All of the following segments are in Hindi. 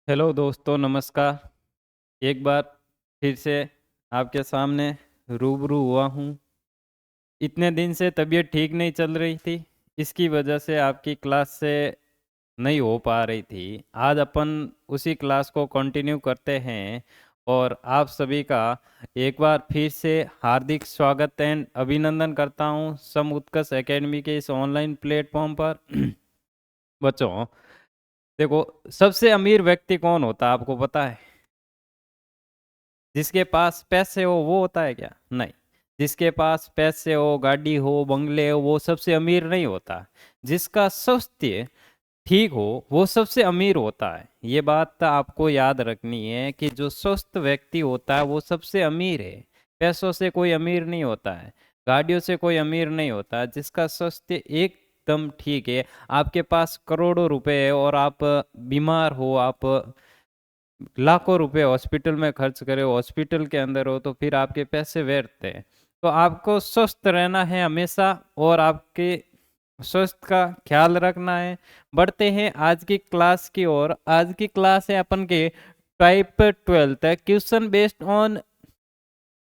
हेलो दोस्तों, नमस्कार। एक बार फिर से आपके सामने रूबरू हुआ हूँ। इतने दिन से तबीयत ठीक नहीं चल रही थी, इसकी वजह से आपकी क्लास से नहीं हो पा रही थी। आज अपन उसी क्लास को कंटिन्यू करते हैं और आप सभी का एक बार फिर से हार्दिक स्वागत एंड अभिनंदन करता हूँ सम उत्कर्ष एकेडमी के इस ऑनलाइन प्लेटफॉर्म पर। बच्चों, देखो, सबसे अमीर व्यक्ति कौन होता है आपको पता है? जिसके पास पैसे हो वो होता है क्या? नहीं। जिसके पास पैसे हो, गाड़ी हो, बंगले हो, वो सबसे अमीर नहीं होता। जिसका स्वास्थ्य ठीक हो वो सबसे अमीर होता है। ये बात तो आपको याद रखनी है कि जो स्वस्थ व्यक्ति होता है वो सबसे अमीर है। पैसों से कोई अमीर नहीं होता है, गाड़ियों से कोई अमीर नहीं होता। जिसका स्वास्थ्य एकदम ठीक है, आपके पास करोड़ों रुपए है और आप बीमार हो, आप लाखों रुपए हॉस्पिटल में खर्च करे, हॉस्पिटल के अंदर हो, तो फिर आपके पैसे व्यर्थ हैं। तो आपको स्वस्थ रहना है हमेशा और आपके स्वास्थ्य का ख्याल रखना है। बढ़ते हैं आज की क्लास की ओर। आज की क्लास है अपन के type 12 question based on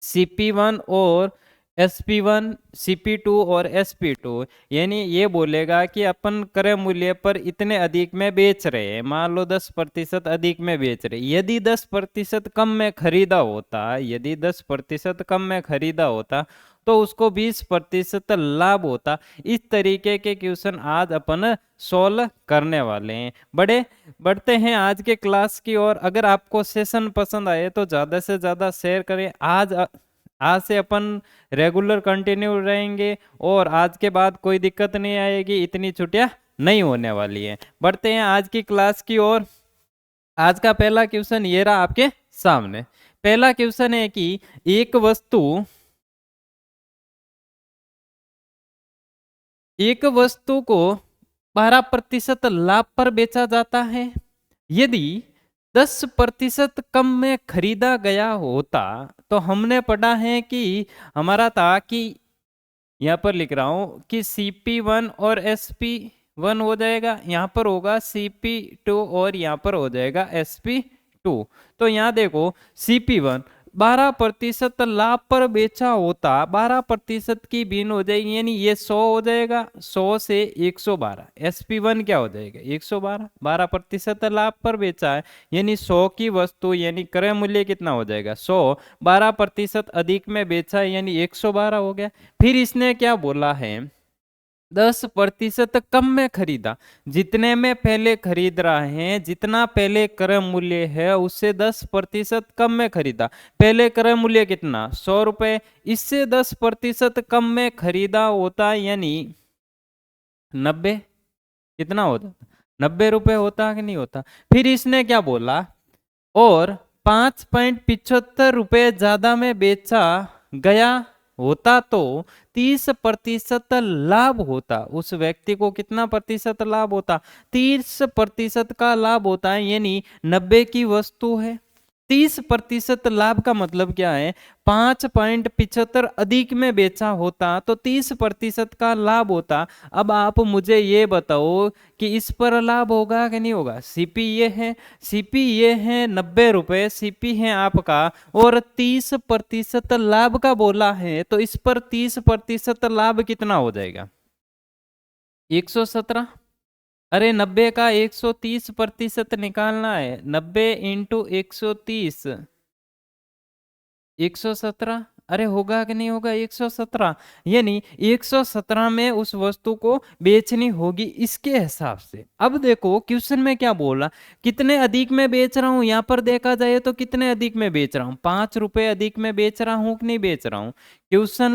CP1 और SP1, CP2 और SP2। यानी ये बोलेगा कि अपन क्रय मूल्य पर इतने अधिक में बेच रहे हैं। मान लो 10% अधिक में बेच रहे, यदि 10% कम में खरीदा होता, यदि 10% कम में खरीदा होता तो उसको 20% लाभ होता। इस तरीके के क्वेश्चन आज अपन सोल्व करने वाले हैं। बढ़ते हैं आज के क्लास की ओर। अगर आपको सेशन पसंद आए तो ज़्यादा से ज़्यादा शेयर करें। आज से अपन रेगुलर कंटिन्यू रहेंगे और आज के बाद कोई दिक्कत नहीं आएगी, इतनी छुट्टियां नहीं होने वाली है। बढ़ते हैं आज की क्लास की ओर। आज का पहला क्वेश्चन ये रहा आपके सामने। पहला क्वेश्चन है कि एक वस्तु को 12% लाभ पर बेचा जाता है। यदि 10% कम में खरीदा गया होता, तो हमने पढ़ा है कि हमारा था कि यहाँ पर लिख रहा हूं कि CP1 और SP1 हो जाएगा, यहाँ पर होगा CP2 और यहाँ पर हो जाएगा SP2। तो यहाँ देखो, CP1 12% लाभ पर बेचा होता, 12% की बीन हो जाएगी, यानी ये 100 हो जाएगा। 100 से 112, SP1 क्या हो जाएगा? 112। 12% लाभ पर बेचा है, यानी 100 की वस्तु, यानी क्रय मूल्य कितना हो जाएगा? 100। 12% अधिक में बेचा है, यानी 112 हो गया। फिर इसने क्या बोला है? 10% कम में खरीदा। जितने में पहले खरीद रहे हैं, जितना पहले क्रय मूल्य है उससे 10% कम में खरीदा। पहले क्रय मूल्य कितना? 100 रुपए। इससे 10% कम में खरीदा होता, यानी 90। कितना होता? 90 रुपए होता कि नहीं होता? फिर इसने क्या बोला? और 5.75 रुपए ज्यादा में बेचा गया होता तो 30% लाभ होता। उस व्यक्ति को कितना प्रतिशत लाभ होता? 30% का लाभ होता है, यानी 90 की वस्तु है। 30% लाभ का मतलब क्या है? 5.75 अधिक में बेचा होता तो 30% का लाभ होता। अब आप मुझे ये बताओ कि इस पर लाभ होगा कि नहीं होगा? CP ये है 90 रुपए, CP है आपका, और 30% लाभ का बोला है, तो इस पर 30% लाभ कितना हो जाएगा? 117। अरे 90 का 130% निकालना है। 90 इंटू 130, 117। अरे होगा कि नहीं होगा? 117, यानी 117 में उस वस्तु को बेचनी होगी इसके हिसाब से। अब देखो क्वेश्चन में क्या बोला, कितने अधिक में बेच रहा हूं। यहां पर देखा जाए तो कितने अधिक में बेच रहा हूं? 5 रुपए अधिक में बेच रहा हूं कि नहीं बेच रहा हूं?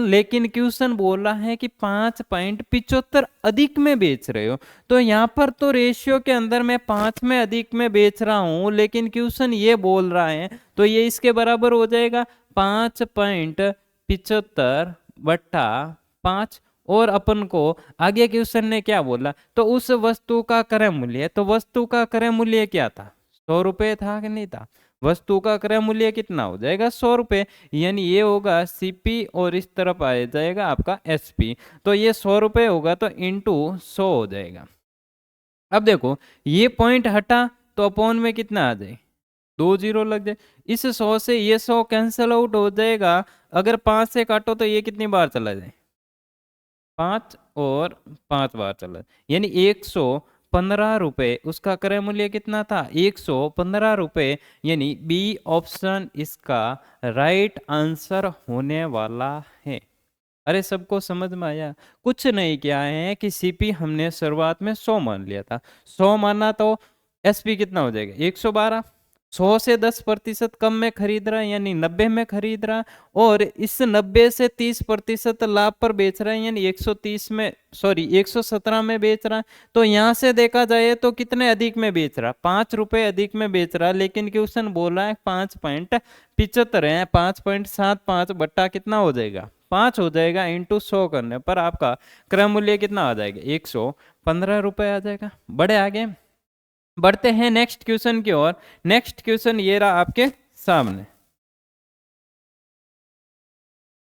लेकिन क्वेश्चन बोल रहा है कि 5.75 अधिक में बेच रहे हो। तो यहाँ पर तो रेशियो के अंदर मैं 5 में अधिक में बेच रहा हूं, लेकिन क्वेश्चन ये बोल रहा है तो ये इसके बराबर हो जाएगा 5.75/5। और अपन को आगे क्वेश्चन ने क्या बोला, तो उस वस्तु का क्रय मूल्य, तो वस्तु का क्रय मूल्य क्या था? 100 रुपए था कि नहीं था? वस्तु का क्रय मूल्य कितना हो जाएगा? 100 रुपए, यानी ये होगा CP और इस तरफ आ जाएगा आपका SP। तो ये 100 रुपए होगा तो इंटू 100 हो जाएगा। अब देखो, ये पॉइंट हटा तो अपॉन में कितना आ जाए, 2 जीरो लग जाए। इस 100 से ये 100 कैंसिल आउट हो जाएगा। अगर 5 से काटो तो ये कितनी बार चला जाए, 5 और 5 बार चला जाए, यानी 115 रुपए उसका क्रय मूल्य कितना था, 115 रुपए। यानी बी ऑप्शन इसका राइट आंसर होने वाला है। अरे सबको समझ में आया? कुछ नहीं किया है कि सीपी हमने शुरुआत में 100 मान लिया था, 100 माना तो एसपी कितना हो जाएगा, 112। 100 से 10% कम में खरीद रहा है यानी 90 में खरीद रहा है, और इस 90 से 30% लाभ पर बेच रहा है यानी 130 में, सॉरी 117 में बेच रहा है। तो यहाँ से देखा जाए तो कितने अधिक में बेच रहा, 5 रुपए अधिक में बेच रहा है। लेकिन क्वेश्चन बोला है 5.75 है, 5.75 बट्टा कितना हो जाएगा, 5 हो जाएगा, इंटू 100 करने पर आपका क्रय मूल्य कितना आ जाएगा, 115 रुपए आ जाएगा। बड़े आगे बढ़ते हैं नेक्स्ट क्वेश्चन की ओर। नेक्स्ट क्वेश्चन ये रहा आपके सामने।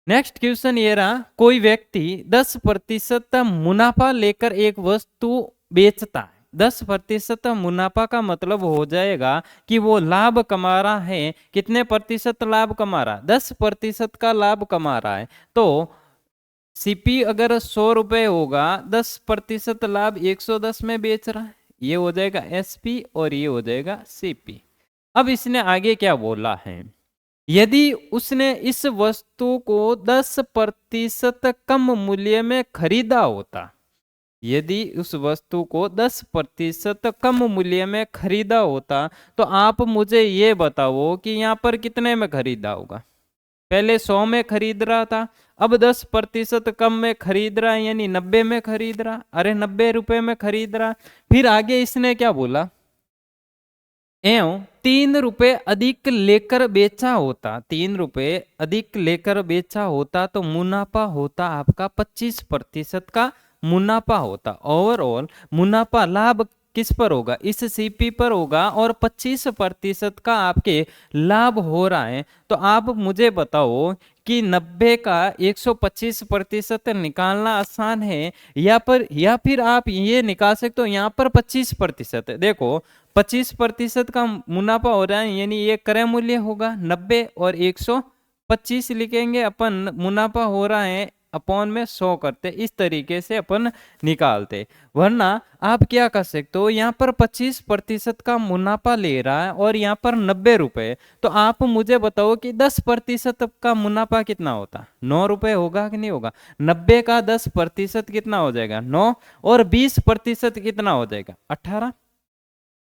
नेक्स्ट क्वेश्चन ये रहा, कोई व्यक्ति 10% मुनाफा लेकर एक वस्तु बेचता है। 10% मुनाफा का मतलब हो जाएगा कि वो लाभ कमा रहा है। कितने प्रतिशत लाभ कमा रहा है, 10% का लाभ कमा रहा है। तो सीपी अगर 100 रुपए होगा, 10% लाभ 110 में बेच रहा है, ये हो जाएगा एसपी और ये हो जाएगा सीपी। अब इसने आगे क्या बोला है, यदि उसने इस वस्तु को 10% कम मूल्य में खरीदा होता, यदि उस वस्तु को 10% कम मूल्य में खरीदा होता, तो आप मुझे ये बताओ कि यहाँ पर कितने में खरीदा होगा। पहले 100 में खरीद रहा था, अब 10% कम में खरीद रहा है यानी 90 में खरीद रहा, अरे 90 रुपए में खरीद रहा। फिर आगे इसने क्या बोला, एवं 3 रुपए अधिक लेकर बेचा होता, 3 रुपए अधिक लेकर बेचा होता तो मुनाफा होता आपका 25% का मुनाफा होता। ओवरऑल मुनाफा लाभ किस पर होगा, इस सीपी पर होगा, और 25% का आपके लाभ हो रहा है। तो आप मुझे बताओ कि 90 का 125% निकालना आसान है, या फिर आप ये निकाल सकते हो यहाँ पर 25% है। देखो 25% का मुनाफा हो रहा है यानी ये क्रय मूल्य होगा 90 और 125 लिखेंगे अपन, मुनाफा हो रहा है अपॉन में 100 करते, इस तरीके से अपन निकालते। वरना आप क्या कर सकते हो, यहाँ पर 25% का मुनाफा ले रहा है और यहाँ पर 90 रुपए, तो आप मुझे बताओ कि 10% का मुनाफा कितना होता, 9 रुपए होगा कि नहीं होगा। 90 का 10% कितना हो जाएगा, 9, और 20% कितना हो जाएगा, 18।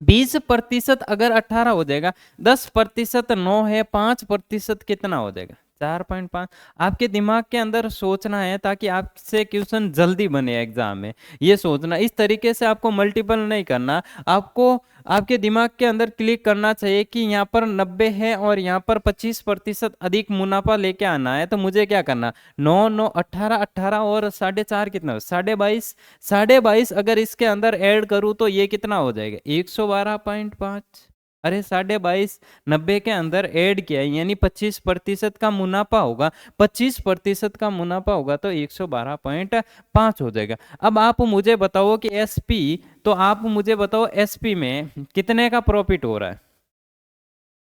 20% अगर 18 हो जाएगा, 10% 9 है, 5% कितना हो जाएगा, 4.5। आपके दिमाग के अंदर सोचना है ताकि आपसे क्वेश्चन जल्दी बने एग्जाम में, ये सोचना। इस तरीके से आपको मल्टीपल नहीं करना, आपको आपके दिमाग के अंदर क्लिक करना चाहिए कि यहाँ पर 90 है और यहाँ पर 25% अधिक मुनाफा लेके आना है। तो मुझे क्या करना, 9 9 18, 18 और 4.5 कितना हो, 22.5। 22.5 अगर इसके अंदर ऐड करूँ तो ये कितना हो जाएगा, 112.5। अरे 22.5 90 के अंदर ऐड किया है यानी 25% का मुनाफा होगा, 25% का मुनाफा होगा तो 112.5 हो जाएगा। अब आप मुझे बताओ कि एसपी, तो आप मुझे बताओ एसपी में कितने का प्रॉफिट हो रहा है,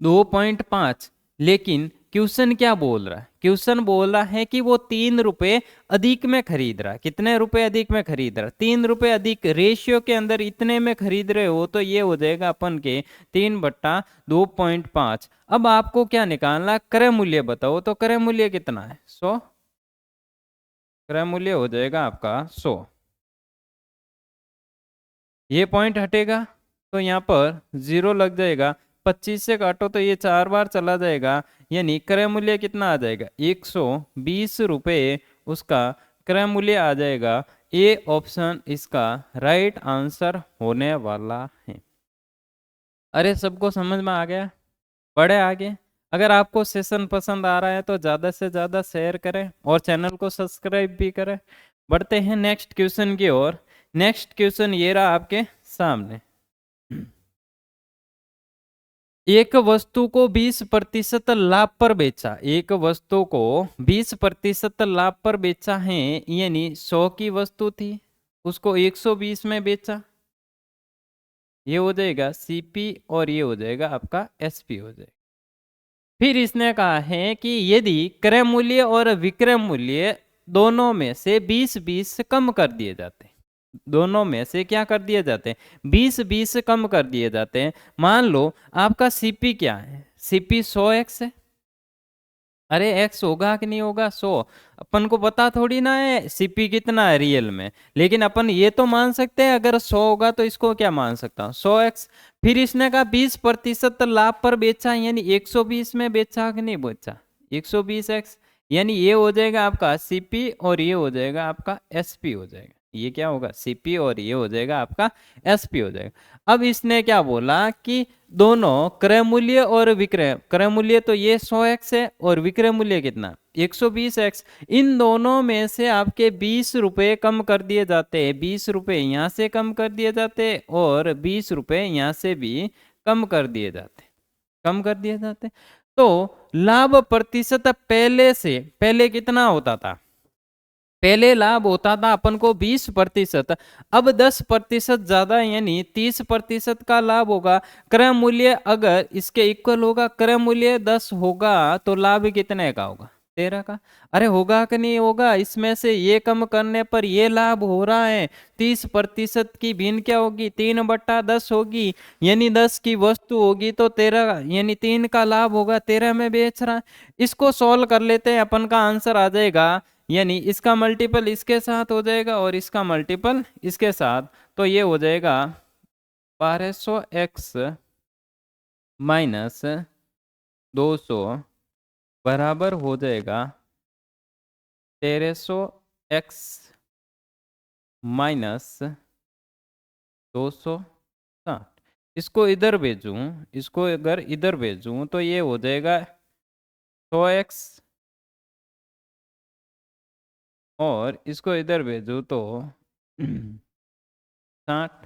2.5। लेकिन क्वेश्चन क्या बोल रहा है, क्वेश्चन बोल रहा है कि वो 3 रुपए अधिक में खरीद रहा है। कितने रुपए अधिक में खरीद रहा है, 3 रुपए अधिक, रेशियो के अंदर इतने में खरीद रहे हो तो ये हो जाएगा अपन के 3/2.5। अब आपको क्या निकालना, क्रय मूल्य बताओ, तो क्रय मूल्य कितना है, 100। क्रय मूल्य हो जाएगा आपका 100। ये पॉइंट हटेगा तो यहाँ पर 0 लग जाएगा, 25 से काटो तो ये 4 बार चला जाएगा, यानी क्रय मूल्य कितना आ जाएगा, 120 रुपए उसका क्रय मूल्य आ जाएगा। ए ऑप्शन इसका राइट आंसर होने वाला है। अरे सबको समझ में आ गया? बढ़े आगे। अगर आपको सेशन पसंद आ रहा है तो ज़्यादा से ज़्यादा शेयर करें और चैनल को सब्सक्राइब भी करें। बढ़ते हैं नेक्स्ट क्वेश्चन की ओर। नेक्स्ट क्वेश्चन ये रहा आपके सामने, एक वस्तु को 20% लाभ पर बेचा, एक वस्तु को 20% लाभ पर बेचा है, यानी 100 की वस्तु थी, उसको 120 में बेचा। ये हो जाएगा सीपी और ये हो जाएगा आपका एसपी हो जाएगा। फिर इसने कहा है कि यदि क्रय मूल्य और विक्रय मूल्य दोनों में से 20-20 कम कर दिए जाते हैं, दोनों में से क्या कर दिए जाते हैं, 20-20 कम कर दिए जाते हैं। मान लो आपका सीपी क्या है, सीपी 100x है। अरे एक्स होगा कि नहीं होगा 100, अपन को पता थोड़ी ना है सीपी कितना है रियल में, लेकिन अपन ये तो मान सकते हैं अगर 100 होगा तो इसको क्या मान सकता हूँ 100x। फिर इसने कहा 20% लाभ पर बेचा, यानी 120 में बेचा कि नहीं बेचा, 120x, यानी ये हो जाएगा आपका सीपी और ये हो जाएगा आपका एसपी हो जाएगा। ये क्या होगा सीपी और ये हो जाएगा आपका एसपी हो जाएगा। अब इसने क्या बोला कि दोनों क्रय मूल्य और विक्रय, क्रय मूल्य तो ये 100x है और विक्रय मूल्य कितना 120x, इन दोनों में से आपके 20 रुपए कम कर दिए जाते हैं, 20 रुपए यहाँ से कम कर दिए जाते हैं और 20 रुपए यहाँ से भी कम कर दिए जाते, कम कर दिए जाते। तो लाभ प्रतिशत पहले कितना होता था, पहले लाभ होता था अपन को 20%, अब 10% ज्यादा यानी 30% का लाभ होगा। क्रय मूल्य अगर इसके इक्वल होगा, क्रय मूल्य 10 होगा तो लाभ कितने का होगा 13 का। अरे होगा कि नहीं होगा, इसमें से ये कम करने पर ये लाभ हो रहा है, 30% की भिन्न क्या होगी 3/10 होगी, यानी 10 की वस्तु होगी तो 13 यानी 3 का लाभ होगा, 13 में बेच रहा है। इसको सॉल्व कर लेते हैं, अपन का आंसर आ जाएगा, यानी इसका मल्टीपल इसके साथ हो जाएगा और इसका मल्टीपल इसके साथ, तो ये हो जाएगा 1200x माइनस 200 बराबर हो जाएगा 1300x माइनस 260। इसको इधर भेजूं, इसको अगर इधर भेजूं तो ये हो जाएगा 100x और इसको इधर भेजूं तो 60,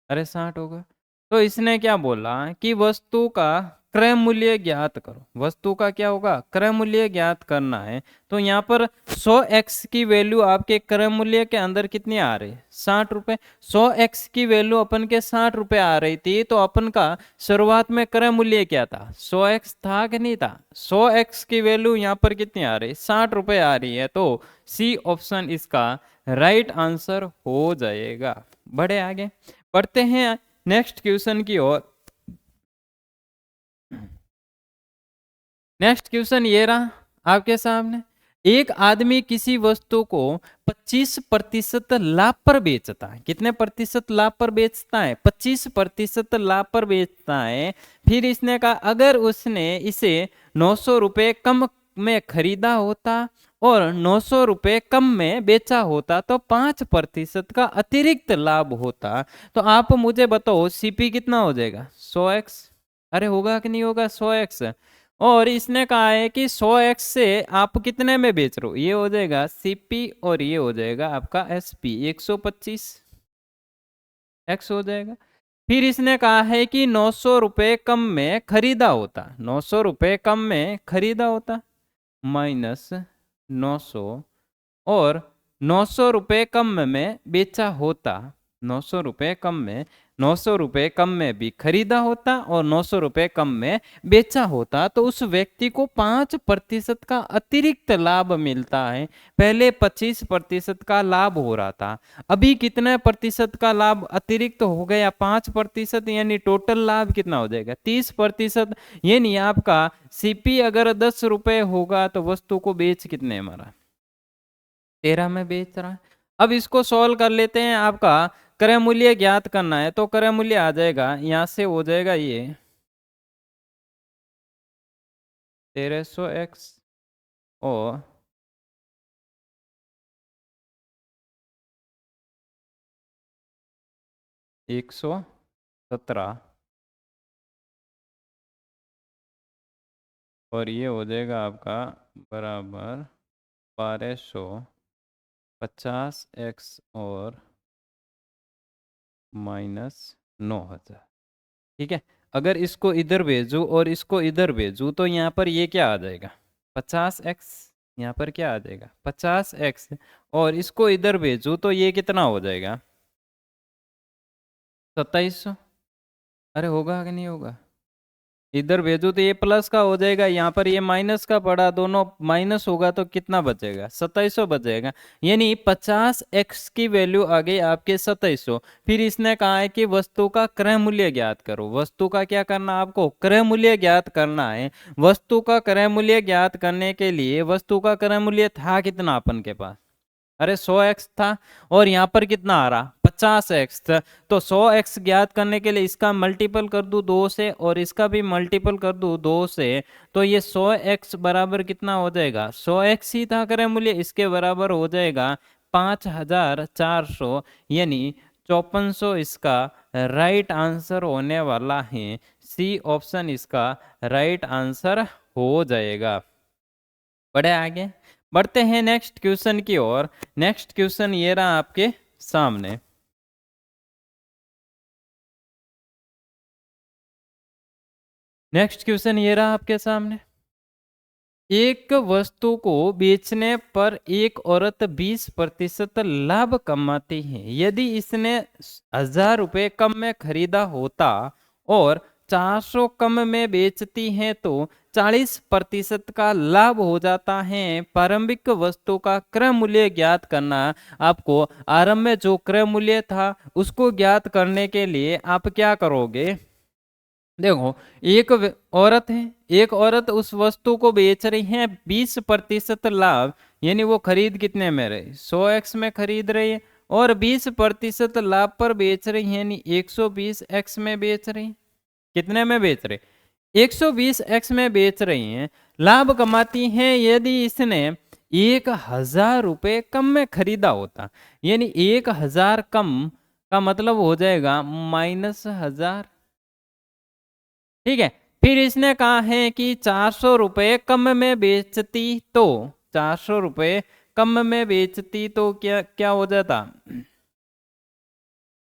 अरे 60 होगा। तो इसने क्या बोला कि वस्तु का क्रय मूल्य ज्ञात करो, वस्तु का क्या होगा क्रय मूल्य ज्ञात करना है। तो यहाँ पर 100x की वैल्यू आपके क्रय मूल्य के अंदर कितनी आ रही है 60 रुपए, 100x की वैल्यू अपन के 60 रुपए आ रही थी, तो अपन का शुरुआत में क्रय मूल्य क्या था 100x था कि नहीं था, 100x की वैल्यू यहाँ पर कितनी आ रही है 60 रुपए आ रही है, तो सी ऑप्शन इसका राइट आंसर हो जाएगा। बढ़े आगे, पढ़ते हैं नेक्स्ट क्वेश्चन की ओर। नेक्स्ट क्वेश्चन ये रहा आपके सामने, एक आदमी किसी वस्तु को 25% लाभ पर बेचता है, कितने प्रतिशत लाभ पर बेचता है 25% लाभ पर बेचता है। फिर इसने कहा अगर उसने इसे 900 रुपये कम में खरीदा होता और 900 रुपये कम में बेचा होता तो 5% का अतिरिक्त लाभ होता, तो आप मुझे बताओ सीपी कितना हो जाएगा 100x, अरे होगा कि नहीं होगा 100x। और इसने कहा है कि 100x से आप कितने में बेच रहे हो, ये हो जाएगा सीपी और ये हो जाएगा आपका एसपी 125x हो जाएगा। फिर इसने कहा है कि 900 रुपये कम में खरीदा होता, 900 रुपये कम में खरीदा होता माइनस 900 और 900 रुपये कम में बेचा होता, 900 रुपये कम में, 900 रुपये कम में भी खरीदा होता और 900 रुपये कम में बेचा होता, तो उस व्यक्ति को 5% का अतिरिक्त लाभ मिलता है। पहले 25% का लाभ हो रहा था, अभी कितने प्रतिशत का लाभ अतिरिक्त हो गया 5%, यानी टोटल लाभ कितना हो जाएगा 30%। यानी आपका सीपी अगर 10 रुपये होगा तो वस्तु को बेच कितने मारा 13 में बेच रहा है। अब इसको सॉल्व कर लेते हैं, आपका क्रय मूल्य ज्ञात करना है, तो क्रय मूल्य आ जाएगा यहां से हो जाएगा ये 1300x और 117 और ये हो जाएगा आपका बराबर 1250x और माइनस 9000। ठीक है, अगर इसको इधर भेजू और इसको इधर भेजू तो यहाँ पर ये क्या आ जाएगा 50x, यहाँ पर क्या आ जाएगा 50x, और इसको इधर भेजू तो ये कितना हो जाएगा 2700। अरे होगा कि नहीं होगा? इधर भेजो तो ये प्लस का हो जाएगा, यहाँ पर ये माइनस का पड़ा, दोनों माइनस होगा तो कितना बचेगा? 2700 बचेगा। यानी 50x की वैल्यू आ गई आपके 2700। फिर इसने कहा है कि वस्तु का क्रय मूल्य ज्ञात करो। वस्तु का क्या करना है आपको? क्रय मूल्य ज्ञात करना है। वस्तु का क्रय मूल्य ज्ञात करने के लिए वस्तु का क्रय मूल्य था कितना अपन के पास? अरे 100x था, और यहाँ पर कितना आ रहा? 50x था। तो 100x ज्ञात करने के लिए इसका मल्टीपल कर दूं 2 से, और इसका भी मल्टीपल कर दूं 2 से, तो ये 100x बराबर कितना हो जाएगा? 100x ही था क्रय मूल्य, इसके बराबर हो जाएगा 5400, यानी 5400 इसका राइट आंसर होने वाला है। सी ऑप्शन इसका राइट आंसर हो जाएगा। बढ़े आगे, बढ़ते हैं नेक्स्ट क्वेश्चन की ओर। नेक्स्ट क्वेश्चन ये रहा आपके सामने। नेक्स्ट क्वेश्चन ये रहा आपके सामने। एक वस्तु को बेचने पर एक औरत 20% लाभ कमाती है। यदि इसने 1000 रुपये कम में खरीदा होता और 400 कम में बेचती है तो 40% का लाभ हो जाता है। प्रारंभिक वस्तु का क्रय मूल्य ज्ञात करना। आपको आरंभ में जो क्रय मूल्य था उसको ज्ञात करने के लिए आप क्या करोगे? देखो, एक औरत है, एक औरत उस वस्तु को बेच रही है 20% लाभ, यानी वो खरीद कितने में रही? 100x में खरीद रही है, और 20% लाभ पर बेच रही है, यानी 120x में बेच रही है। कितने में बेच रहे? 120x में बेच रही हैं। लाभ कमाती हैं यदि इसने 1000 रुपये कम में खरीदा होता, यानी 1000 कम का मतलब हो जाएगा -1000। ठीक है। फिर इसने कहा है कि 400 रुपये कम में बेचती तो, 400 रुपये कम में बेचती तो क्या क्या हो जाता?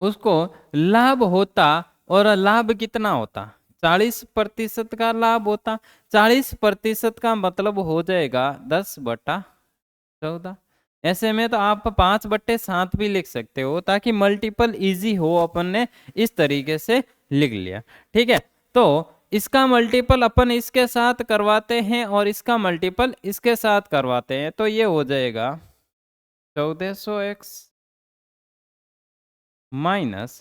उसको लाभ होता, और लाभ कितना होता? 40% का लाभ होता। 40% का मतलब हो जाएगा 10/14। ऐसे में तो आप 5/7 भी लिख सकते हो, ताकि मल्टीपल इजी हो। अपन ने इस तरीके से लिख लिया। ठीक है, तो इसका मल्टीपल अपन इसके साथ करवाते हैं, और इसका मल्टीपल इसके साथ करवाते हैं, तो ये हो जाएगा 1400x माइनस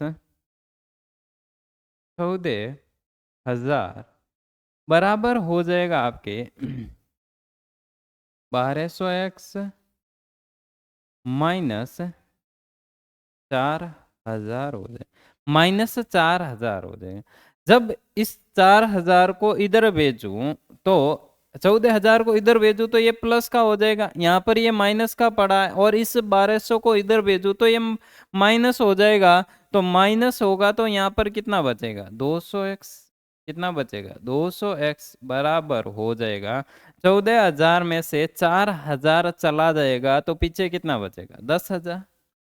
14,000 बराबर हो जाएगा आपके 1200x माइनस 4000 हो जाए, -4000 हो जाएगा। जब इस 4000 को इधर भेजूं तो 14,000 को इधर भेजूं तो ये प्लस का हो जाएगा, यहाँ पर ये माइनस का पड़ा है, और इस 1200 को इधर भेजूं तो ये माइनस हो जाएगा। तो माइनस होगा तो यहाँ पर कितना बचेगा? 200x। कितना बचेगा? 200x बराबर हो जाएगा 14,000 में से 4000 चला जाएगा तो पीछे कितना बचेगा? 10,000।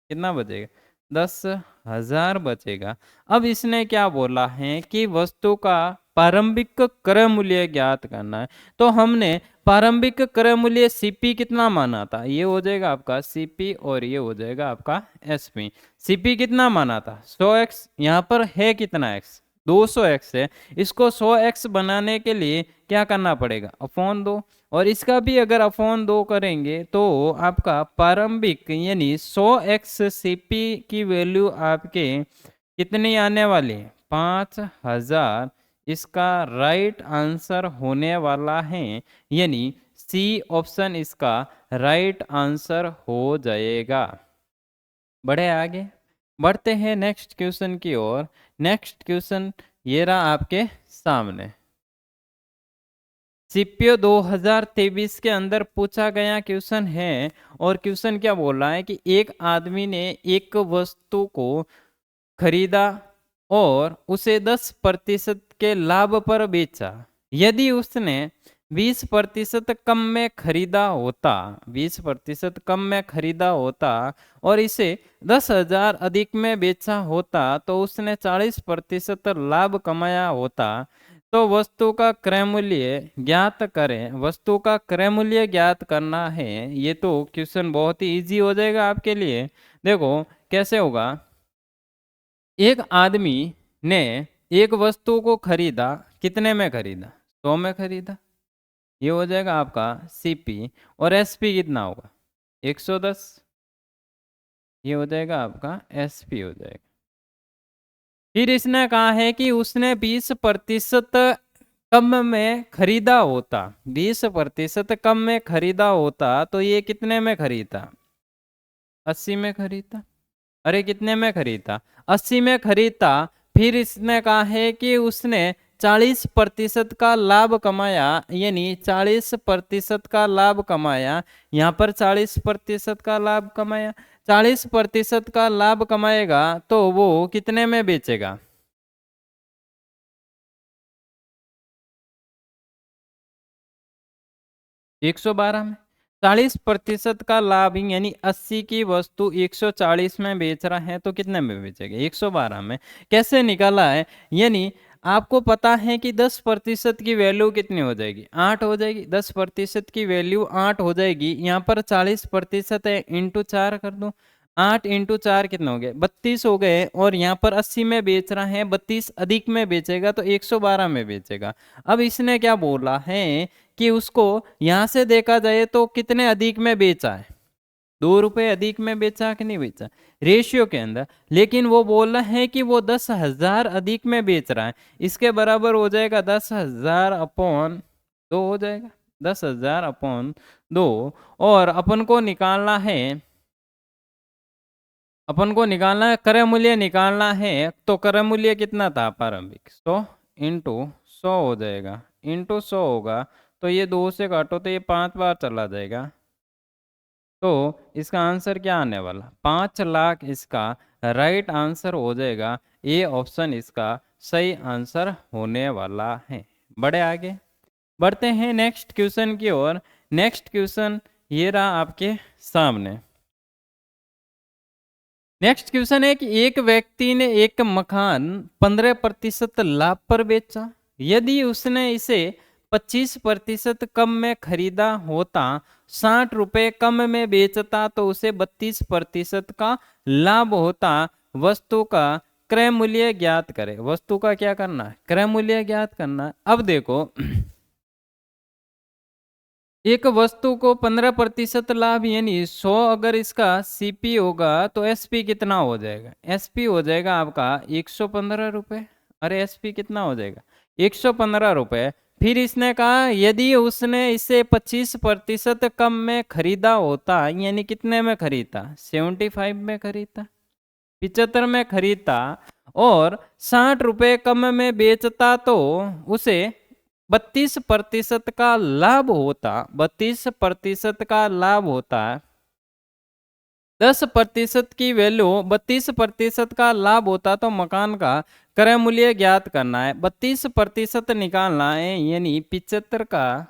कितना बचेगा? 10,000 बचेगा। अब इसने क्या बोला है कि वस्तु का प्रारंभिक क्रय मूल्य ज्ञात करना है। तो हमने प्रारंभिक क्रय मूल्य सीपी कितना माना था? ये हो जाएगा आपका सीपी, और ये हो जाएगा आपका एसपी। सीपी कितना माना था? 100x। यहाँ पर है कितना x? 200x है। इसको 100x बनाने के लिए क्या करना पड़ेगा? अपॉन 2। और इसका भी अगर अपॉन 2 करेंगे तो आपका प्रारंभिक यानी 100x सीपी की वैल्यू आपके कितनी आने वाली है? 5000 इसका राइट आंसर होने वाला है, यानी सी ऑप्शन इसका राइट आंसर हो जाएगा। बढ़े आगे, बढ़ते हैं नेक्स्ट क्वेश्चन की ओर। नेक्स्ट क्वेश्चन ये रहा आपके सामने। सीपीओ 2023 के अंदर पूछा गया क्वेश्चन है, और क्वेश्चन क्या बोल रहा है कि एक आदमी ने एक वस्तु को खरीदा और उसे 10% के लाभ पर बेचा। यदि उसने 20% कम में खरीदा होता, 20% कम में खरीदा होता और इसे 10,000 अधिक में बेचा होता तो उसने 40% लाभ कमाया होता। तो वस्तु का क्रय मूल्य ज्ञात करें। वस्तु का क्रय मूल्य ज्ञात करना है। ये तो क्वेश्चन बहुत ही इजी हो जाएगा आपके लिए। देखो कैसे होगा। एक आदमी ने एक वस्तु को खरीदा, कितने में खरीदा? 100 में खरीदा। ये हो जाएगा आपका सीपी। और एसपी कितना होगा? 110। ये हो जाएगा आपका एसपी हो जाएगा। फिर इसने कहा है कि उसने 20% कम में खरीदा होता, 20% कम में खरीदा होता तो ये कितने में खरीदा? 80 में खरीदा। अरे कितने में खरीदा? 80 में खरीदा। फिर इसने कहा है कि उसने 40% का लाभ कमाया, यानी 40% का लाभ कमाया। यहाँ पर 40% का लाभ कमाया, 40% का लाभ कमाएगा तो वो कितने में बेचेगा? 112 में। 40% का लाभ यानी 80 की वस्तु 140 में बेच रहा है तो कितने में बेचेगा? 112 में। कैसे निकाला है? यानी आपको पता है कि 10% की वैल्यू कितनी हो जाएगी? 8 हो जाएगी। 10% की वैल्यू 8 हो जाएगी। यहाँ पर 40% है, इंटू 4 कर दो। 8 इंटू 4 कितने हो गए? 32 हो गए। और यहाँ पर 80 में बेच रहा है, 32 अधिक में बेचेगा तो 112 में बेचेगा। अब इसने क्या बोला है कि उसको यहां से देखा जाए तो कितने अधिक में बेचा है? 2 रुपए अधिक में बेचा कि नहीं बेचा रेशियो के अंदर? लेकिन वो बोल रहा है कि वो 10,000 अधिक में बेच रहा है। इसके बराबर हो जाएगा 10,000 अपॉन 2 हो जाएगा। 10,000 अपॉन 2। और अपन को निकालना है क्रय मूल्य निकालना है। तो क्रय मूल्य कितना था प्रारंभिक? 100 इंटू 100 हो जाएगा, इंटू 100 होगा। तो ये 2 से काटो तो ये 5 बार चला जाएगा। तो इसका आंसर क्या आने वाला? 5 लाख इसका राइट आंसर हो जाएगा। ए ऑप्शन इसका सही आंसर होने वाला है। बढ़े आगे, बढ़ते हैं नेक्स्ट क्वेश्चन की ओर। नेक्स्ट क्वेश्चन ये रहा आपके सामने। नेक्स्ट क्वेश्चन है कि एक व्यक्ति ने एक मकान 15% लाभ पर बेचा। यदि उसने इसे 25% कम में खरीदा होता, 60 रुपए कम में बेचता तो उसे 32% का लाभ होता। वस्तु का क्रय मूल्य ज्ञात करे। वस्तु का क्या करना है? क्रय मूल्य ज्ञात करना है। अब देखो एक वस्तु को 15% लाभ यानी 100 अगर इसका सीपी होगा तो एसपी कितना हो जाएगा? एसपी हो जाएगा आपका 115 रुपए। अरे एसपी कितना हो जाएगा? 115 रुपए। फिर इसने कहा यदि उसने इसे 25% कम में खरीदा होता, यानी कितने में खरीदा? 75 में खरीदा, 75 में खरीदता और 60 रुपए कम में बेचता तो उसे 32% का लाभ होता। 32% का लाभ होता है। 10% की वैल्यू 32% का लाभ होता तो मकान का क्रय मूल्य ज्ञात करना है। 32% निकालना है, यानी 75 का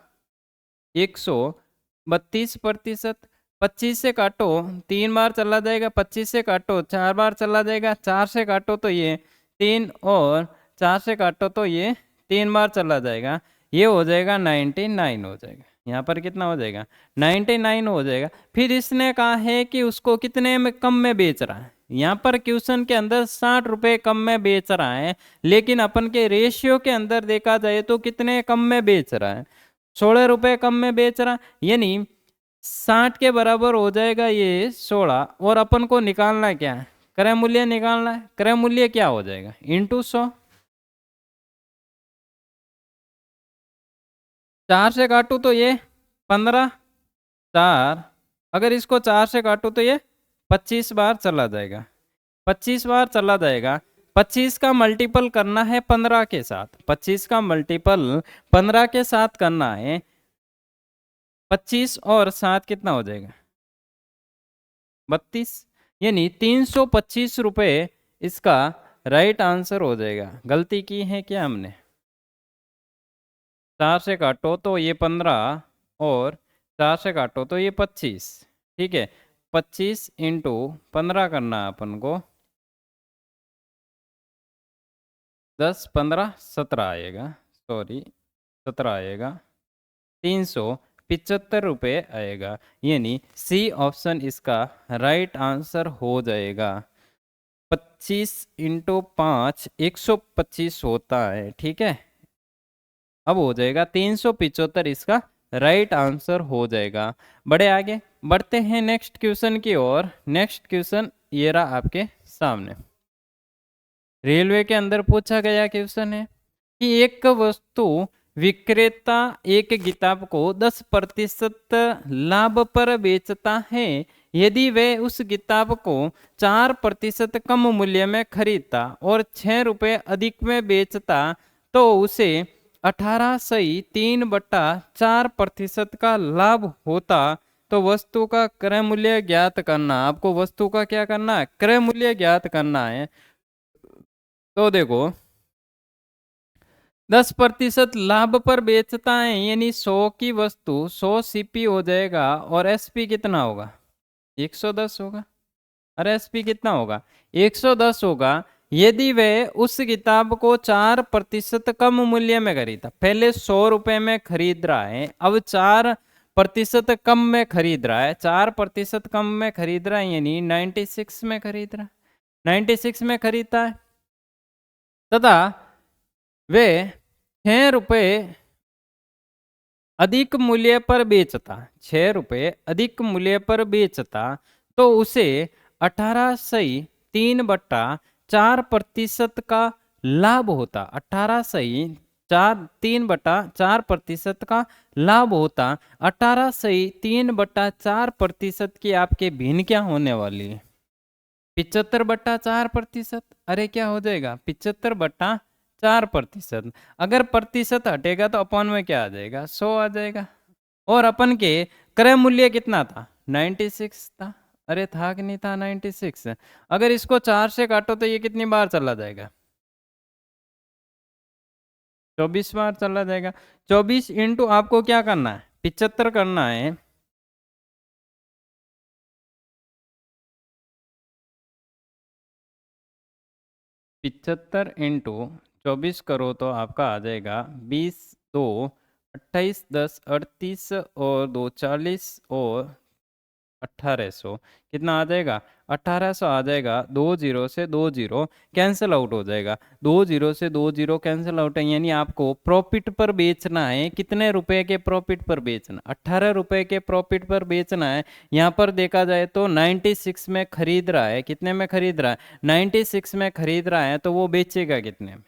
132%। 25 से काटो 3 बार चला जाएगा, 25 से काटो 4 बार चला जाएगा, 4 से काटो तो ये 3 और 4 से काटो तो ये 3 बार चला जाएगा। ये हो जाएगा 99 हो जाएगा। यहाँ पर कितना हो जाएगा? 99 हो जाएगा। फिर इसने कहा है कि उसको कितने में कम में बेच रहा है। यहाँ पर क्वेश्चन के अंदर 60 रुपए कम में बेच रहा है, लेकिन अपन के रेशियो के अंदर देखा जाए तो कितने कम में बेच रहा है? 16 रुपए कम में बेच रहा, यानी 60 के बराबर हो जाएगा ये 16। और अपन को निकालना क्या है? क्रय मूल्य निकालना है। क्रय मूल्य क्या हो जाएगा? इंटू 100। 4 से काटू तो ये 15, 4 अगर इसको 4 से काटू तो ये 25 बार चला जाएगा। 25 बार चला जाएगा। 25 का मल्टीपल करना है 15 के साथ। 25 का मल्टीपल 15 के साथ करना है। 25 और 7 कितना हो जाएगा? 32, यानी 325 रुपए इसका राइट आंसर हो जाएगा। गलती की है क्या हमने? 4 से काटो तो ये 15 और 4 से काटो तो ये 25। ठीक है, 25 इंटू 15 करना है अपन को। 10 15 17 आएगा, सॉरी 17 आएगा। 375 रुपये आएगा, यानी सी ऑप्शन इसका राइट आंसर हो जाएगा। 25 इंटू 5 125 होता है, ठीक है। अब हो जाएगा 375, इसका राइट आंसर हो जाएगा। बड़े आगे बढ़ते हैं नेक्स्ट क्वेश्चन की ओर। नेक्स्ट क्वेश्चन ये रहा आपके सामने। रेलवे के अंदर पूछा गया क्वेश्चन है कि एक वस्तु विक्रेता एक किताब को 10% लाभ पर बेचता है। यदि वह उस किताब को 4% कम मूल्य में खरीदता और 6 रुपये अधिक में बेचता तो उसे 18 3/4% का लाभ होता। तो वस्तु का क्रय मूल्य ज्ञात करना। आपको वस्तु का क्या करना है? क्रय मूल्य ज्ञात करना है। तो देखो 10% लाभ पर बेचता है, यानी 100 की वस्तु 100 सीपी हो जाएगा और एसपी कितना होगा? 110 होगा। और एसपी कितना होगा? 110 होगा। यदि वह उस किताब को 4% कम मूल्य में खरीदा, पहले 100 रुपए में खरीद रहा है, अब 4% कम में खरीद रहा है, 4% कम में खरीद रहा है, यानी 96 में खरीद रहा है, 96 में खरीदता है तथा वे 6 रुपये अधिक मूल्य पर बेचता, 6 रुपये अधिक मूल्य पर बेचता तो उसे 18 3/4% का लाभ होता। 18 3/4% का लाभ होता। 18 3/4% की आपके भिन्न क्या होने वाली है? 75/4%। अरे क्या हो जाएगा? 75/4%। अगर प्रतिशत हटेगा तो अपन में क्या आ जाएगा? 100 आ जाएगा। और अपन के क्रय मूल्य कितना था? 96 था। अरे था कि नहीं था? 96। अगर इसको 4 से काटो तो ये कितनी बार चला जाएगा? 24 बार चला जाएगा। 24 इंटू आपको क्या करना है? 75 करना है। 75 इंटू 24 करो तो आपका आ जाएगा 20 2 28 10 38 और 2 40 और 1800। कितना आ जाएगा? 1800 आ जाएगा। 2 जीरो से 2 जीरो कैंसिल आउट हो जाएगा। 2 जीरो से 2 जीरो कैंसिल आउट है, यानी आपको प्रॉफिट पर बेचना है। कितने रुपए के प्रॉफिट पर बेचना? 18 रुपए के प्रॉफिट पर बेचना है। यहाँ पर देखा जाए तो 96 में खरीद रहा है। कितने में खरीद रहा है? 96 में खरीद रहा है, तो वो बेचेगा कितने में?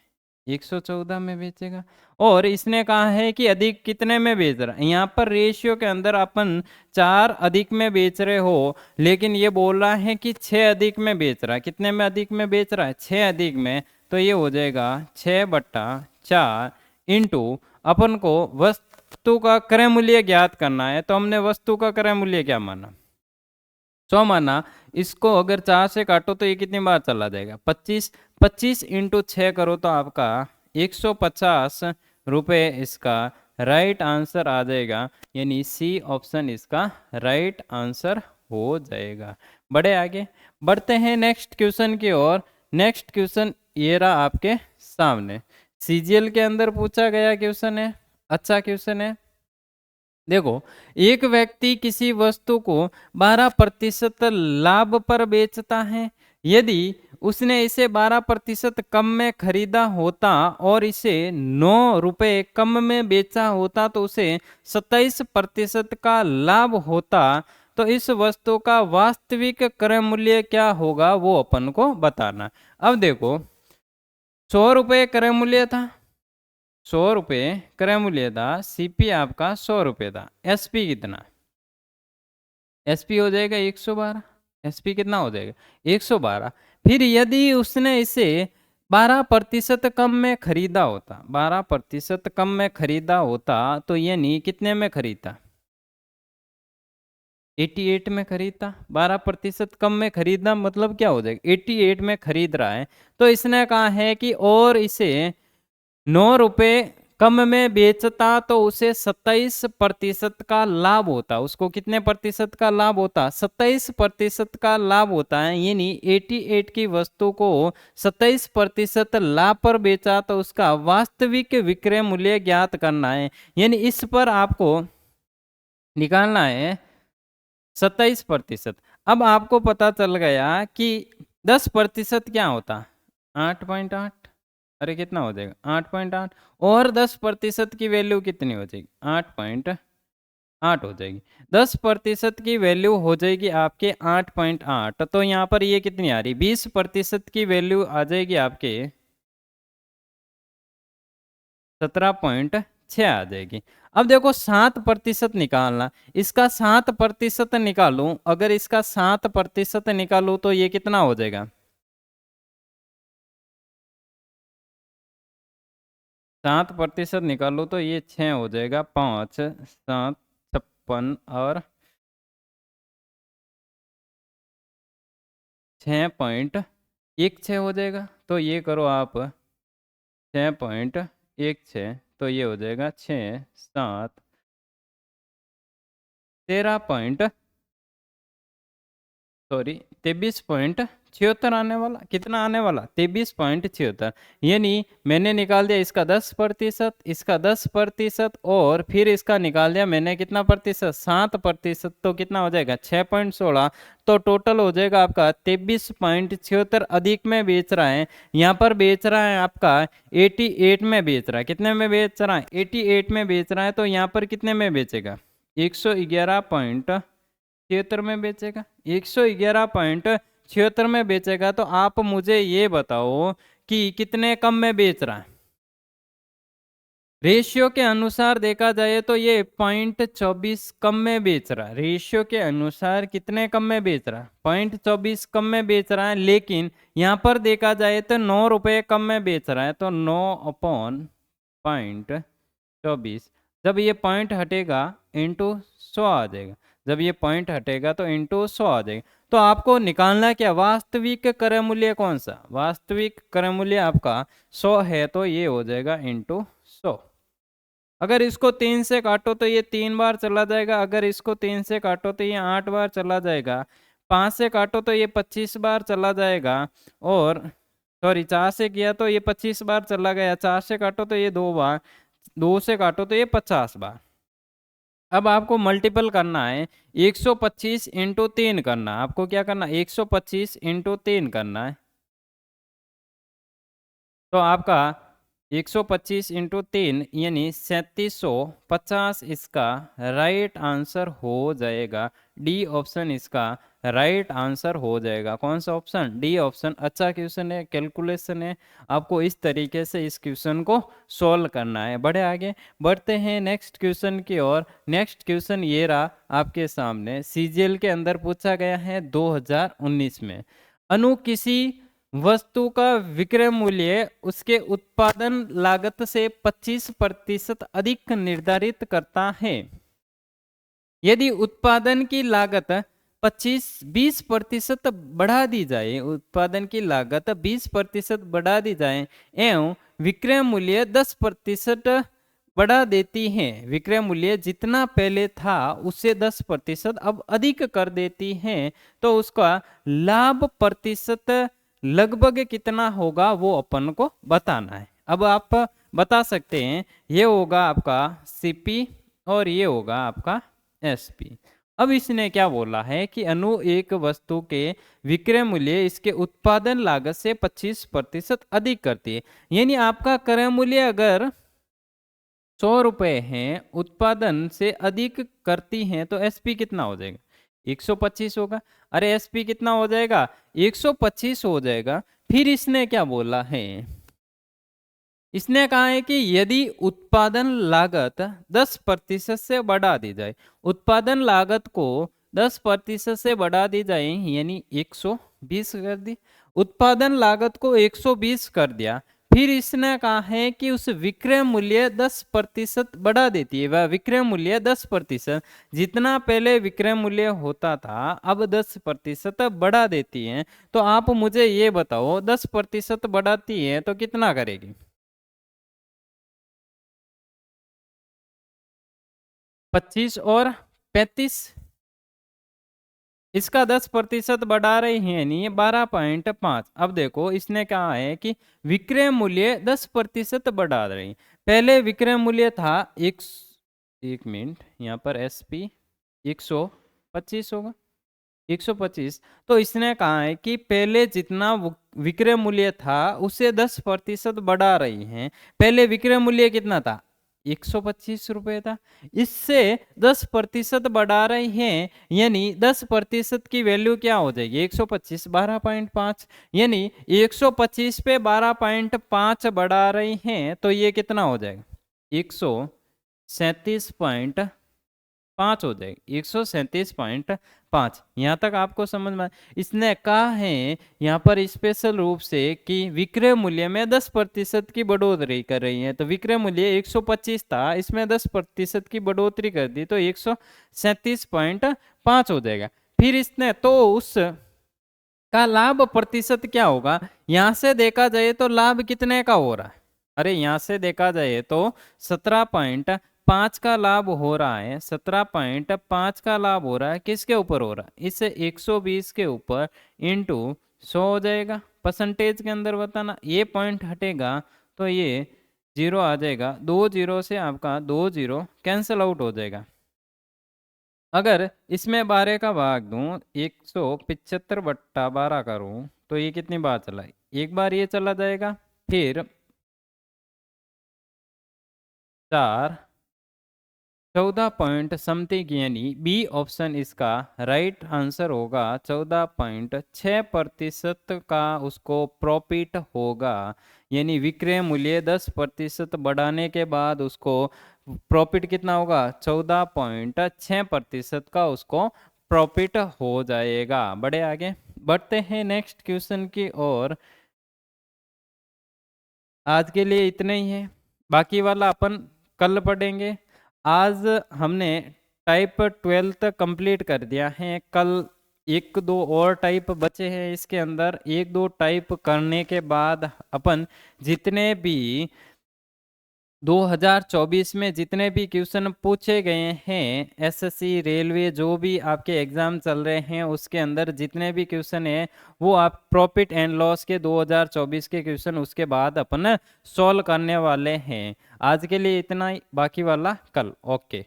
114 में बेचेगा। और इसने कहा है कि अधिक कितने में बेच रहा है। यहाँ पर रेशियो के अंदर अपन 4 अधिक में बेच रहे हो, लेकिन ये बोल रहा है कि 6 अधिक में बेच रहा है। कितने में अधिक में बेच रहा है? 6 अधिक में। तो ये हो जाएगा 6/4 इंटू अपन को वस्तु का क्रय मूल्य ज्ञात करना है। तो हमने वस्तु का क्रय मूल्य क्या माना? 100 माना। इसको अगर 4 से काटो तो ये कितनी बार चला जाएगा? 25। 25 इंटू 6 करो तो आपका 150 रुपये इसका राइट आंसर आ जाएगा, यानी सी ऑप्शन इसका राइट आंसर हो जाएगा। बड़े आगे बढ़ते हैं नेक्स्ट क्वेश्चन की ओर। नेक्स्ट क्वेश्चन ये रहा आपके सामने। सीजीएल के अंदर पूछा गया क्वेश्चन है। अच्छा क्वेश्चन है। देखो, एक व्यक्ति किसी वस्तु को 12% लाभ पर बेचता है। यदि उसने इसे 12% कम में खरीदा होता और इसे 9 रुपये कम में बेचा होता तो उसे 27% का लाभ होता। तो इस वस्तु का वास्तविक क्रय मूल्य क्या होगा, वो अपन को बताना। अब देखो, 100 रुपये क्रय मूल्य था, 100 रुपये क्रय मूल्य था। सीपी आपका 100 रुपये था। एसपी कितना? एसपी हो जाएगा 112। एसपी कितना हो जाएगा? 112। फिर यदि उसने इसे 12% कम में खरीदा होता, 12% कम में खरीदा होता तो यानी कितने में खरीदता? 88 में खरीदता। 12% कम में खरीदना मतलब क्या हो जाएगा? 88 में खरीद रहा है। तो इसने कहा है कि और इसे 9 रुपये कम में बेचता तो उसे 27% का लाभ होता। उसको कितने प्रतिशत का लाभ होता? 27% का लाभ होता है। यानी 88 की वस्तु को 27% लाभ पर बेचा तो उसका वास्तविक विक्रय मूल्य ज्ञात करना है। यानी इस पर आपको निकालना है 27%। अब आपको पता चल गया कि 10% क्या होता? 8.8। अरे कितना हो जाएगा? 8.8। और 10% की वैल्यू कितनी हो जाएगी? 8.8 हो जाएगी। 10% की वैल्यू हो जाएगी आपके 8.8। तो यहाँ पर ये कितनी आ रही? 20% की वैल्यू आ जाएगी आपके 17.6 आ जाएगी। अब देखो 7% निकालना, इसका 7% निकालूं, अगर इसका 7% निकालूं तो ये कितना हो जाएगा? 7% निकालो तो ये 6 हो जाएगा। 5 7 56 और 6.16 हो जाएगा। तो ये करो आप 6.16, तो ये हो जाएगा 6 7 13 सॉरी 23.76 आने वाला। कितना आने वाला? 23.76। यानी मैंने निकाल दिया इसका 10%, इसका 10% और फिर इसका निकाल दिया मैंने कितना प्रतिशत? 7%। तो कितना हो जाएगा? 6.16। तो टोटल हो जाएगा आपका 23.76। अधिक में बेच रहा है, यहाँ पर बेच रहा है आपका 88 में बेच रहा है। कितने में बेच रहा है? 88 में बेच रहा है। तो यहाँ पर कितने में बेचेगा? 111.76 में बेचेगा। 111.76 में बेचेगा। तो आप मुझे ये बताओ कि कितने कम में बेच रहा है? रेशियो के अनुसार देखा जाए तो ये 0.24 कम में बेच रहा है। रेशियो के अनुसार कितने कम में बेच रहा है? 0.24 कम में बेच रहा है। लेकिन यहाँ पर देखा जाए तो 9 रुपये कम में बेच रहा है। तो 9/0.24, जब ये पॉइंट हटेगा इंटू 100 आ जाएगा। जब ये पॉइंट हटेगा तो इंटू 100 आ जाएगा। तो आपको निकालना क्या? वास्तविक क्रय मूल्य कौन सा? वास्तविक क्रय मूल्य आपका 100 है। तो ये हो जाएगा इंटू 100। अगर इसको 3 से काटो तो ये 3 बार चला जाएगा। अगर इसको 3 से काटो तो ये 8 बार चला जाएगा। 5 से काटो तो ये 25 बार चला जाएगा। और सॉरी 4 से किया तो ये 25 बार चला गया। 4 से काटो तो ये 2 बार, 2 से काटो तो ये 50 बार। अब आपको मल्टीपल करना है। 125 इंटू 3 करना है। आपको क्या करना है? 125 इंटू 3 करना है। तो आपका 125 इंटू 3 यानी 3750 इसका राइट आंसर हो जाएगा। डी ऑप्शन इसका राइट आंसर हो जाएगा। कौन सा ऑप्शन? D option. अच्छा क्वेश्चन है, कैलकुलेशन है। आपको इस तरीके से इस क्वेश्चन को सॉल्व करना है। बढ़े आगे, बढ़ते हैं नेक्स्ट क्वेश्चन की ओर। नेक्स्ट क्वेश्चन ये रहा आपके सामने। सीजीएल के अंदर पूछा गया है 2019 में। अनु किसी वस्तु का विक्रय मूल्य उसके उत्पादन लागत से 25% अधिक निर्धारित करता है। यदि उत्पादन की लागत 20% बढ़ा दी जाए, उत्पादन की लागत 20% बढ़ा दी जाए एवं विक्रय मूल्य 10% बढ़ा देती है। विक्रय मूल्य जितना पहले था उससे 10% अब अधिक कर देती है। तो उसका लाभ प्रतिशत लगभग कितना होगा वो अपन को बताना है। अब आप बता सकते हैं ये होगा आपका सीपी और ये होगा आपका एसपी। अब इसने क्या बोला है कि अनु एक वस्तु के विक्रय मूल्य इसके उत्पादन लागत से 25% अधिक करती है। यानी आपका क्रय मूल्य अगर 100 रुपये हैं, उत्पादन से अधिक करती हैं, तो एसपी कितना हो जाएगा? 125 होगा। अरे एसपी कितना हो जाएगा? 125 हो जाएगा। फिर इसने क्या बोला है? इसने कहा है कि यदि उत्पादन लागत 10% से बढ़ा दी जाए, उत्पादन लागत को 10% से बढ़ा दी जाए यानी 120 कर दी। उत्पादन लागत को 120 कर दिया। फिर इसने कहा है कि उस विक्रय मूल्य 10% बढ़ा देती है। वह विक्रय मूल्य 10%, जितना पहले विक्रय मूल्य होता था अब 10% बढ़ा देती है। तो आप मुझे ये बताओ 10% बढ़ाती है तो कितना करेगी? 25 और 35। इसका 10% बढ़ा रही है नहीं, 12.5। अब देखो इसने कहा है कि विक्रय मूल्य 10% बढ़ा रही। पहले विक्रय मूल्य था एक मिनट, यहाँ पर एसपी 125 होगा। 125। तो इसने कहा है कि पहले जितना विक्रय मूल्य था उसे 10% बढ़ा रही हैं। पहले विक्रय मूल्य कितना था? 125 रुपये था। इससे 10% बढ़ा रहे हैं, यानी 10% की वैल्यू क्या हो जाएगी? 125 12.5, यानी 125 पे 12.5 बढ़ा रही हैं, तो ये कितना हो जाएगा? 137.5 हो जाएगी। 137.5। यहाँ तक आपको समझ में इसने कहा है यहाँ पर स्पेशल रूप से कि विक्रय मूल्य में 10% की बढ़ोतरी कर रही है। तो विक्रय मूल्य 125 था, इसमें 10% की बढ़ोतरी कर दी तो 137.5 हो जाएगा। फिर इसने तो उस का लाभ प्रतिशत क्या होगा? यहां से देखा जाए तो लाभ कितने का हो रहा है? अरे यहां से देखा जाए तो 17.5 का लाभ हो रहा है। 17.5 का लाभ हो रहा है, किसके ऊपर हो रहा है? इसे 120 के ऊपर इंटू 100 हो जाएगा। परसेंटेज के अंदर बताना, ये पॉइंट हटेगा तो ये जीरो आ जाएगा। 2 जीरो से आपका 2 जीरो कैंसिल आउट हो जाएगा। अगर इसमें 12 का भाग दूं, 175/12 करूं, तो ये कितनी बार चला है? एक बार ये चला जाएगा। फिर 4 14 पॉइंट समथिंग, यानी बी ऑप्शन इसका राइट आंसर होगा। 14.6% का उसको प्रॉफिट होगा, यानी विक्रय मूल्य 10% बढ़ाने के बाद उसको प्रॉफिट कितना होगा? 14.6% का उसको प्रॉफिट हो जाएगा। बड़े आगे बढ़ते हैं नेक्स्ट क्वेश्चन की ओर। आज के लिए इतना ही है, बाकी वाला अपन कल पढ़ेंगे। आज हमने टाइप 12 तक कंप्लीट कर दिया है। कल एक दो और टाइप बचे हैं, इसके अंदर एक दो टाइप करने के बाद अपन जितने भी 2024 में जितने भी क्वेश्चन पूछे गए हैं, एसएससी रेलवे जो भी आपके एग्जाम चल रहे हैं उसके अंदर जितने भी क्वेश्चन हैं वो आप प्रॉफिट एंड लॉस के 2024 के क्वेश्चन उसके बाद अपन सॉल्व करने वाले हैं। आज के लिए इतना ही, बाकी वाला कल। ओके।